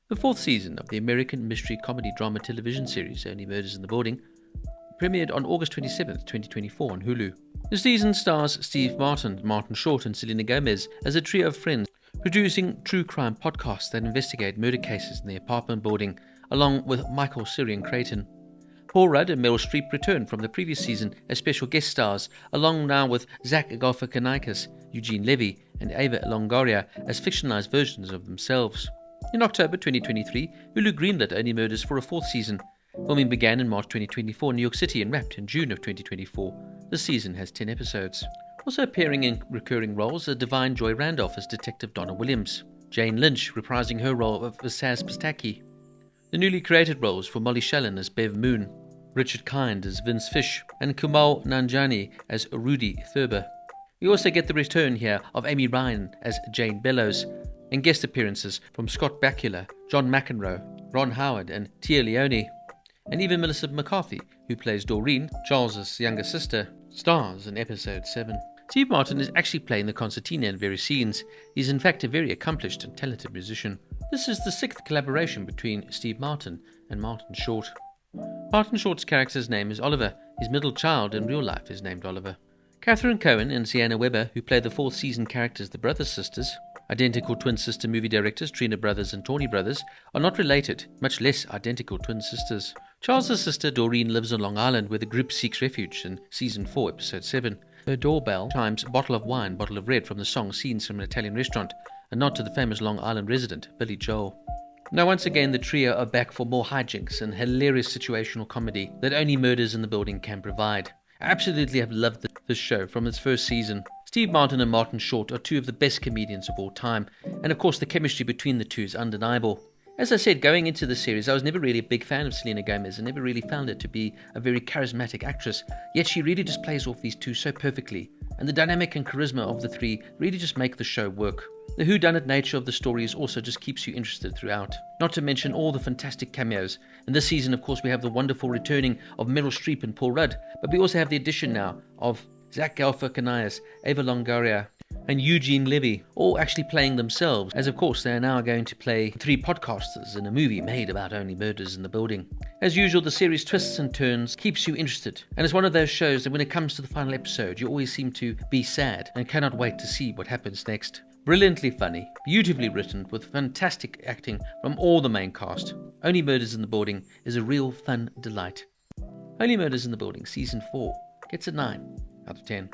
The fourth season of the American mystery comedy drama television series Only Murders in the Building premiered on August 27, 2024 on Hulu. The season stars Steve Martin, Martin Short and Selena Gomez as a trio of friends producing true crime podcasts that investigate murder cases in the apartment building, along with Michael Cyril Creighton. Paul Rudd and Meryl Streep returned from the previous season as special guest stars, along now with Zach Galifianakis, Eugene Levy and Ava Longoria as fictionalized versions of themselves. In October 2023, Hulu greenlit Only Murders for a fourth season. Filming began in March 2024 in New York City and wrapped in June of 2024. The season has 10 episodes. Also appearing in recurring roles are Divine Joy Randolph as Detective Donna Williams, Jane Lynch reprising her role of Saz Pistacchi, the newly created roles for Molly Shannon as Bev Moon, Richard Kind as Vince Fish, and Kumail Nanjiani as Rudy Thurber. We also get the return here of Amy Ryan as Jane Bellows, and guest appearances from Scott Bakula, John McEnroe, Ron Howard, and Tia Leone. And even Melissa McCarthy, who plays Doreen, Charles's younger sister, stars in episode 7. Steve Martin is actually playing the concertina in various scenes. He's in fact a very accomplished and talented musician. This is the 6th collaboration between Steve Martin and Martin Short. Martin Short's character's name is Oliver. His middle child in real life is named Oliver. Catherine Cohen and Sienna Weber, who play the 4th season characters the Brothers Sisters, identical twin sister movie directors Trina Brothers and Tawny Brothers, are not related, much less identical twin sisters. Charles's sister Doreen lives on Long Island where the group seeks refuge in Season 4, Episode 7. Her doorbell chimes bottle of wine, bottle of red from the song Scenes from an Italian Restaurant, a nod to the famous Long Island resident, Billy Joel. Now once again the trio are back for more hijinks and hilarious situational comedy that Only Murders in the Building can provide. I absolutely have loved this show from its first season. Steve Martin and Martin Short are two of the best comedians of all time, and of course the chemistry between the two is undeniable. As I said, going into the series, I was never really a big fan of Selena Gomez and never really found her to be a very charismatic actress, yet she really just plays off these two so perfectly, and the dynamic and charisma of the three really just make the show work. The whodunit nature of the stories also just keeps you interested throughout, not to mention all the fantastic cameos. In this season, of course, we have the wonderful returning of Meryl Streep and Paul Rudd, but we also have the addition now of Zach Galifianakis, Ava Longoria, and Eugene Levy, all actually playing themselves, as of course they are now going to play 3 podcasters in a movie made about Only Murders in the Building. As usual, the series twists and turns, keeps you interested, and it's one of those shows that when it comes to the final episode, you always seem to be sad and cannot wait to see what happens next. Brilliantly funny, beautifully written, with fantastic acting from all the main cast. Only Murders in the Building is a real fun delight. Only Murders in the Building Season 4 gets a 9 out of 10.